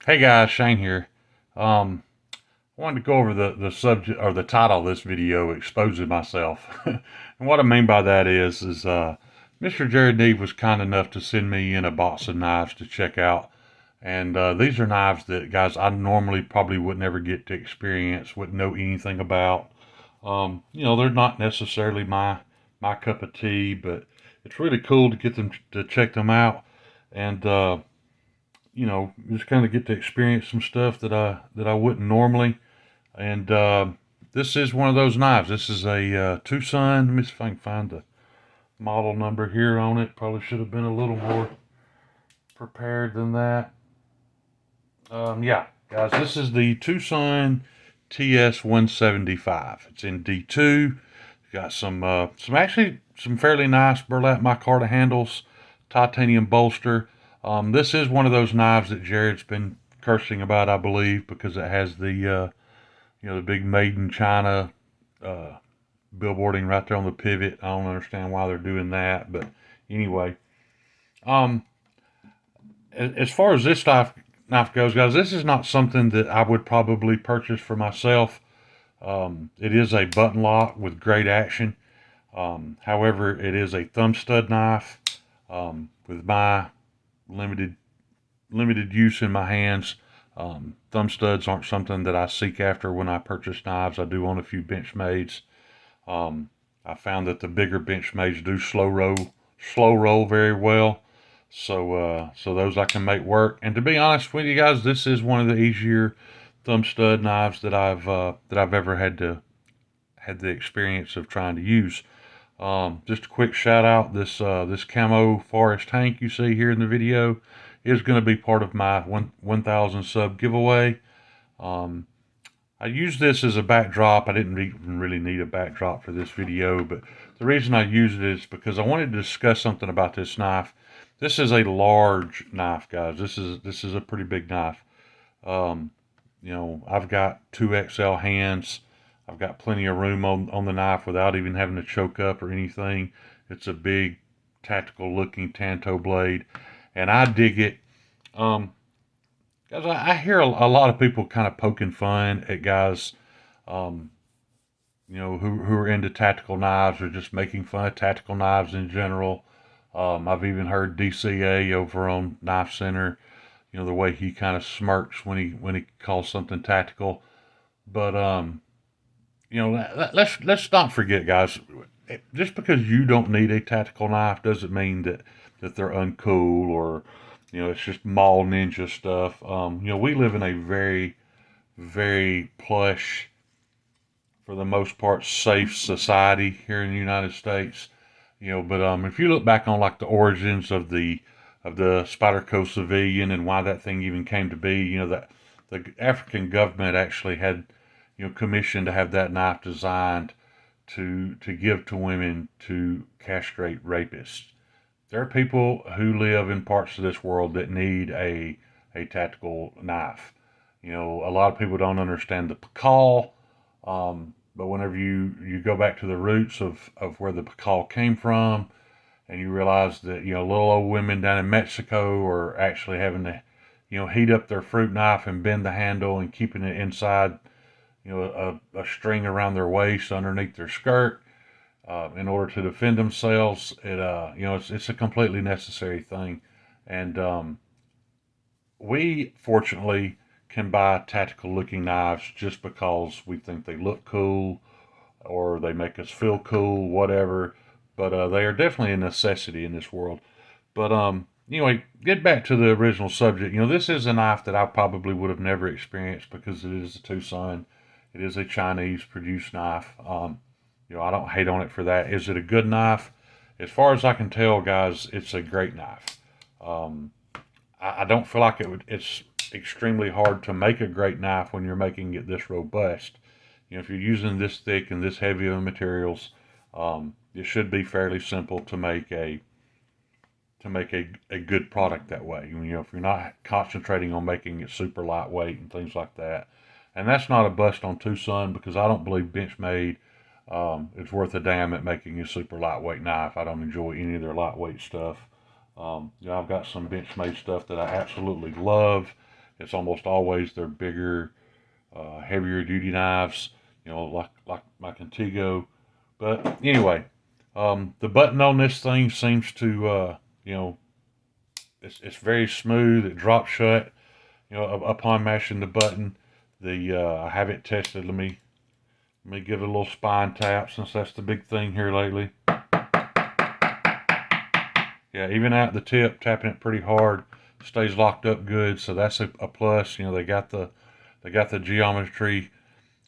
Hey guys, Shane here. I wanted to go over the subject or the title of this video, exposing myself. And what I mean by that is Mr. Jared Neve was kind enough to send me in a box of knives to check out. And these are knives that, guys, I normally probably would never get to experience, wouldn't know anything about. They're not necessarily my cup of tea, but it's really cool to get them to check them out. And just kind of get to experience some stuff that I wouldn't normally. And this is one of those knives. This is a TWOSUN. Let me see if I can find the model number here on it. Probably should have been a little more prepared than that. Yeah, guys, this is the TWOSUN TS175. It's in D2. Got some fairly nice burlap micarta handles, titanium bolster. This is one of those knives that Jared's been cursing about, I believe, because it has the big made in China uh, billboarding right there on the pivot. I don't understand why they're doing that, but anyway, um, as far as this knife goes, guys, this is not something that I would probably purchase for myself. It is a button lock with great action. However, it is a thumb stud knife. With my limited limited use in my hands, thumb studs aren't something that I seek after when I purchase knives. I do own a few Benchmades. I found that the bigger Benchmades do slow roll very well. So those I can make work. And to be honest with you guys, this is one of the easier thumb stud knives that I've ever had the experience of trying to use. Just a quick shout out, this camo forest tank you see here in the video is going to be part of my 1,000 sub giveaway. Um, I use this as a backdrop. I didn't even really need a backdrop for this video, but the reason I use it is because I wanted to discuss something about this knife. This is a large knife, guys. This is a pretty big knife. Um, I've got 2XL hands. I've got plenty of room on the knife without even having to choke up or anything. It's a big, tactical looking Tanto blade, and I dig it. Um, Guys, I hear a lot of people kind of poking fun at guys, um, who are into tactical knives or just making fun of tactical knives in general. I've even heard DCA over on Knife Center, the way he kind of smirks when he calls something tactical. But let's not forget, guys. Just because you don't need a tactical knife doesn't mean that they're uncool or it's just mall ninja stuff. We live in a very, very plush, for the most part, safe society here in the United States. But if you look back on like the origins of the Spyderco Civilian and why that thing even came to be, that the African government actually had commissioned to have that knife designed to give to women to castrate rapists. There are people who live in parts of this world that need a tactical knife. A lot of people don't understand the pakal, but whenever you go back to the roots of where the pakal came from, and you realize that little old women down in Mexico are actually having to heat up their fruit knife and bend the handle and keeping it inside a string around their waist underneath their skirt in order to defend themselves. It's a completely necessary thing, and we fortunately can buy tactical looking knives just because we think they look cool or they make us feel cool, whatever. But they are definitely a necessity in this world. But anyway, get back to the original subject. This is a knife that I probably would have never experienced because it is a TWOSUN. It is a Chinese produced knife. I don't hate on it for that. Is it a good knife? As far as I can tell, guys, it's a great knife. Um, I don't feel like it's extremely hard to make a great knife when you're making it this robust. If you're using this thick and this heavy of materials, it should be fairly simple to make a good product that way. If you're not concentrating on making it super lightweight and things like that. And that's not a bust on TWOSUN because I don't believe Benchmade is worth a damn at making a super lightweight knife. I don't enjoy any of their lightweight stuff. I've got some Benchmade stuff that I absolutely love, It's almost always their bigger, heavier duty knives, like my Contigo. But anyway, the button on this thing seems to, it's very smooth. It drops shut, upon mashing the button. I have it tested. Let me give it a little spine tap since that's the big thing here lately. Yeah, even at the tip, tapping it pretty hard, stays locked up good. So that's a plus. They got the geometry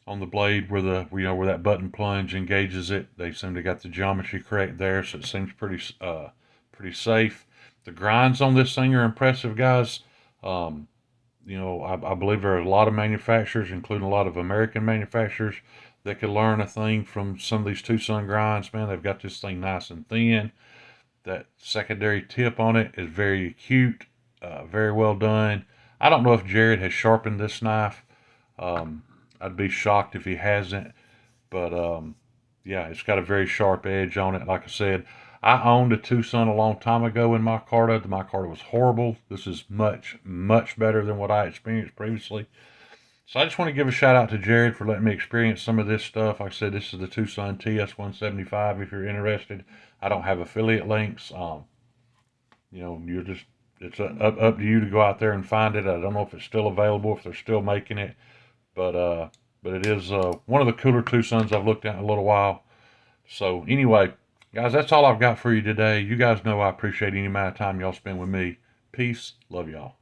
on the blade where that button plunge engages it. They seem to got the geometry correct there, so it seems pretty safe. The grinds on this thing are impressive, guys. Um, I believe there are a lot of manufacturers, including a lot of American manufacturers, that could learn a thing from some of these TWOSUN grinds. Man, they've got this thing nice and thin. That secondary tip on it is very acute, very well done. I don't know if Jared has sharpened this knife. I'd be shocked if he hasn't. But yeah, it's got a very sharp edge on it. Like I said, I owned a TWOSUN a long time ago in my Micarta. The Micarta was horrible. This is much, much better than what I experienced previously. So I just want to give a shout out to Jared for letting me experience some of this stuff. Like I said, this is the TWOSUN TS175 if you're interested. I don't have affiliate links. You're just, it's up to you to go out there and find it. I don't know if it's still available, if they're still making it, but it is one of the cooler TWOSUNs I've looked at in a little while. So anyway, guys, that's all I've got for you today. You guys know I appreciate any amount of time y'all spend with me. Peace. Love y'all.